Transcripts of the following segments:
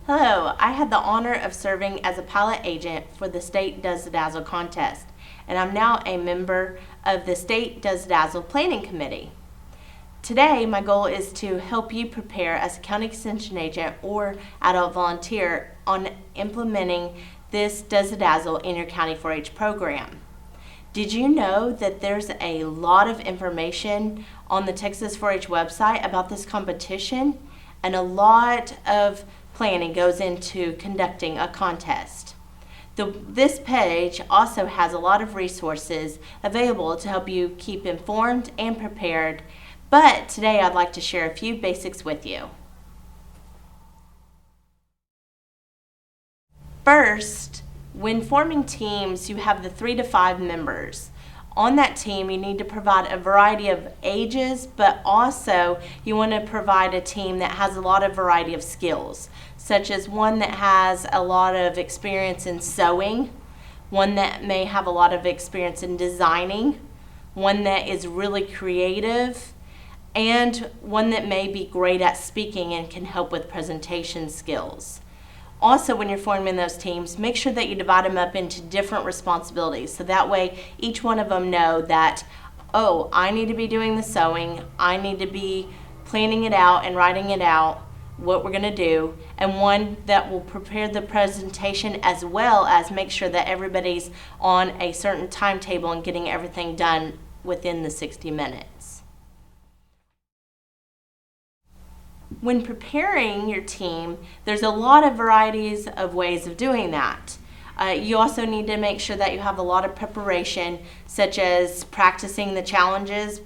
Hello, I had the honor of serving as a pilot agent for the State Dazzle Contest, and I'm now a member of the State Dazzle Planning Committee. Today, my goal is to help you prepare as a county extension agent or adult volunteer on implementing this Dazzle in your county 4-H program. Did you know that there's a lot of information on the Texas 4-H website about this competition, and a lot of planning goes into conducting a contest? This page also has a lot of resources available to help you keep informed and prepared, but today I'd like to share a few basics with you. First, when forming teams, you have the 3 to 5 members. On that team, you need to provide a variety of ages, but also you want to provide a team that has a lot of variety of skills, such as one that has a lot of experience in sewing, one that may have a lot of experience in designing, one that is really creative, and one that may be great at speaking and can help with presentation skills. Also, when you're forming those teams, make sure that you divide them up into different responsibilities, so that way each one of them know that, oh, I need to be doing the sewing, I need to be planning it out and writing it out, what we're going to do, and one that will prepare the presentation as well as make sure that everybody's on a certain timetable and getting everything done within the 60 minutes. When preparing your team, there's a lot of varieties of ways of doing that. You also need to make sure that you have a lot of preparation, such as practicing the challenges.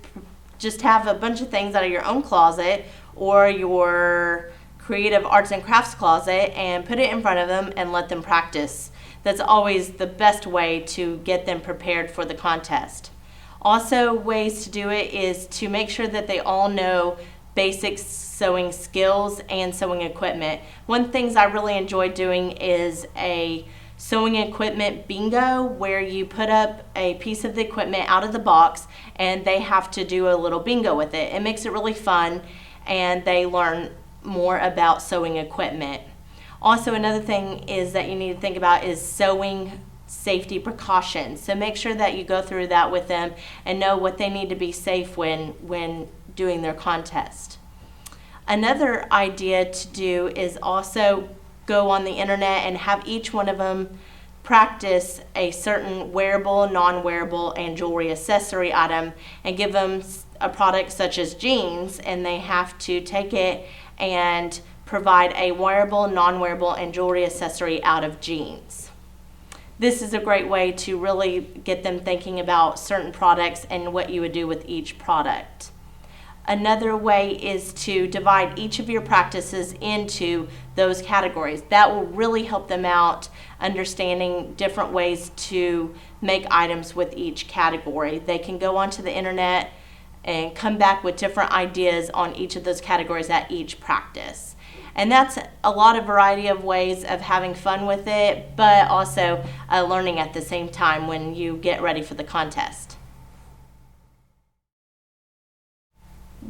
Just have a bunch of things out of your own closet or your creative arts and crafts closet and put it in front of them and let them practice. That's always the best way to get them prepared for the contest. Also, ways to do it is to make sure that they all know basic sewing skills and sewing equipment. One of the things I really enjoy doing is a sewing equipment bingo, where you put up a piece of the equipment out of the box and they have to do a little bingo with it. It makes it really fun and they learn more about sewing equipment. Also, another thing is that you need to think about is sewing safety precautions. So make sure that you go through that with them and know what they need to be safe when doing their contest. Another idea to do is also go on the internet and have each one of them practice a certain wearable, non-wearable, and jewelry accessory item, and give them a product such as jeans, and they have to take it and provide a wearable, non-wearable, and jewelry accessory out of jeans. This is a great way to really get them thinking about certain products and what you would do with each product. Another way is to divide each of your practices into those categories. That will really help them out understanding different ways to make items with each category. They can go onto the internet and come back with different ideas on each of those categories at each practice. And that's a lot of variety of ways of having fun with it, but also learning at the same time when you get ready for the contest.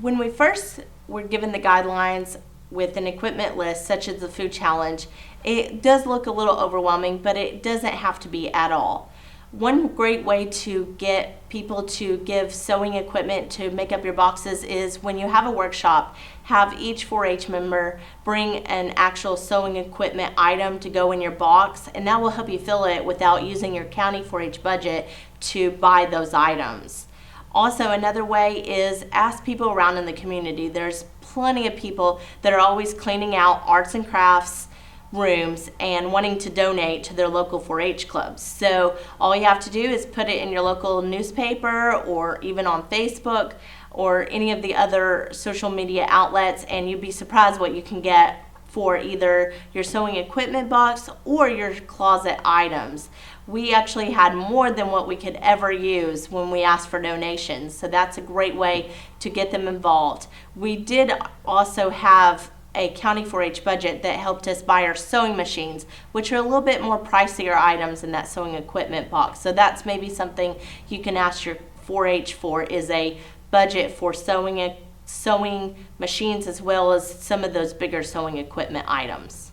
When we first were given the guidelines with an equipment list such as the food challenge, it does look a little overwhelming, but it doesn't have to be at all. One great way to get people to give sewing equipment to make up your boxes is when you have a workshop, have each 4-H member bring an actual sewing equipment item to go in your box, and that will help you fill it without using your county 4-H budget to buy those items. Also, another way is ask people around in the community. There's plenty of people that are always cleaning out arts and crafts rooms and wanting to donate to their local 4-H clubs. So all you have to do is put it in your local newspaper or even on Facebook or any of the other social media outlets, and you'd be surprised what you can get for either your sewing equipment box or your closet items. We actually had more than what we could ever use when we asked for donations, so that's a great way to get them involved. We did also have a county 4-H budget that helped us buy our sewing machines, which are a little bit more pricier items in that sewing equipment box. So that's maybe something you can ask your 4-H for, is a budget for sewing machines as well as some of those bigger sewing equipment items.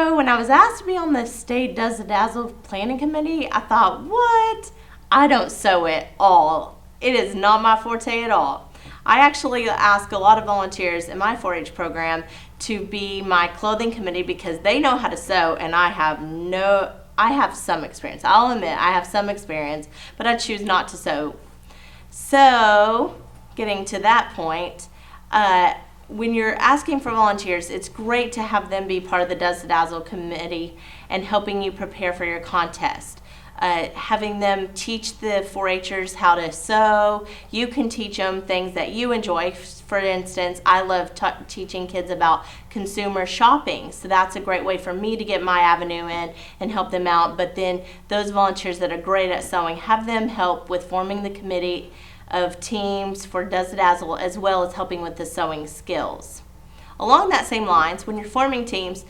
So when I was asked to be on the state Does the Dazzle planning committee, I thought, what? I don't sew at all. It is not my forte at all. I actually ask a lot of volunteers in my 4-H program to be my clothing committee because they know how to sew and I have some experience. I'll admit I have some experience, but I choose not to sew. So, getting to that point, when you're asking for volunteers, it's great to have them be part of the Does the Dazzle committee and helping you prepare for your contest. Having them teach the 4-Hers how to sew. You can teach them things that you enjoy. For instance, I love teaching kids about consumer shopping. So that's a great way for me to get my avenue in and help them out. But then those volunteers that are great at sewing, have them help with forming the committee of teams for Does the Dazzle, as well as helping with the sewing skills. Along that same lines, when you're forming teams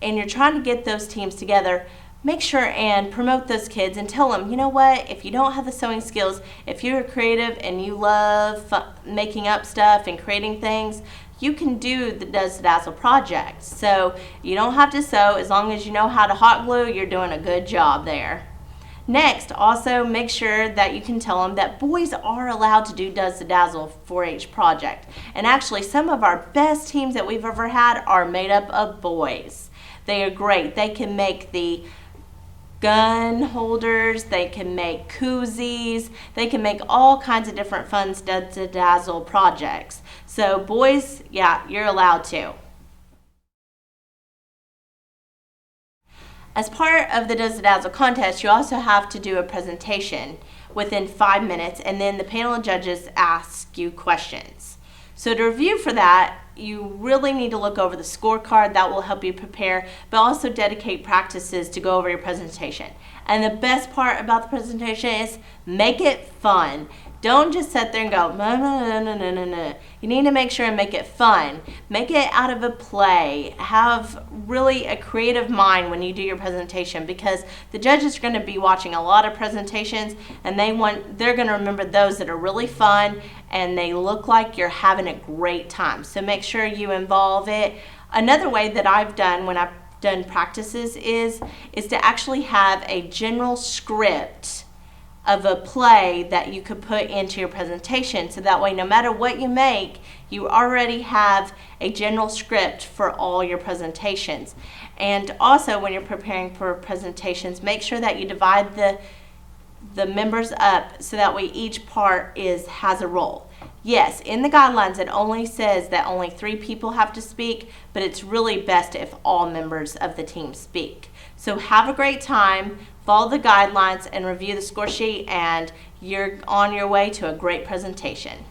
and you're trying to get those teams together, make sure and promote those kids and tell them, you know what, if you don't have the sewing skills, if you're creative and you love making up stuff and creating things, you can do the Does the Dazzle project. So you don't have to sew. As long as you know how to hot glue, you're doing a good job there. Next, also make sure that you can tell them that boys are allowed to do Does the Dazzle 4-H project. And actually, some of our best teams that we've ever had are made up of boys. They are great. They can make the gun holders, they can make koozies, they can make all kinds of different fun Does the Dazzle projects. So boys, yeah, you're allowed to. As part of the Does the Dazzle contest, you also have to do a presentation within 5 minutes, and then the panel of judges ask you questions. So to review for that, you really need to look over the scorecard. That will help you prepare, but also dedicate practices to go over your presentation. And the best part about the presentation is make it fun. Don't just sit there and go, no, no, no, no, no, no. You need to make sure and make it fun. Make it out of a play. Have really a creative mind when you do your presentation, because the judges are going to be watching a lot of presentations, and they're going to remember those that are really fun and they look like you're having a great time. So make sure you involve it. Another way that I've done when I've done practices is to actually have a general script of a play that you could put into your presentation, so that way no matter what you make, you already have a general script for all your presentations. And also, when you're preparing for presentations, make sure that you divide the members up so that way each part has a role. Yes, in the guidelines it only says that only 3 people have to speak, but it's really best if all members of the team speak. So have a great time, follow the guidelines, and review the score sheet, and you're on your way to a great presentation.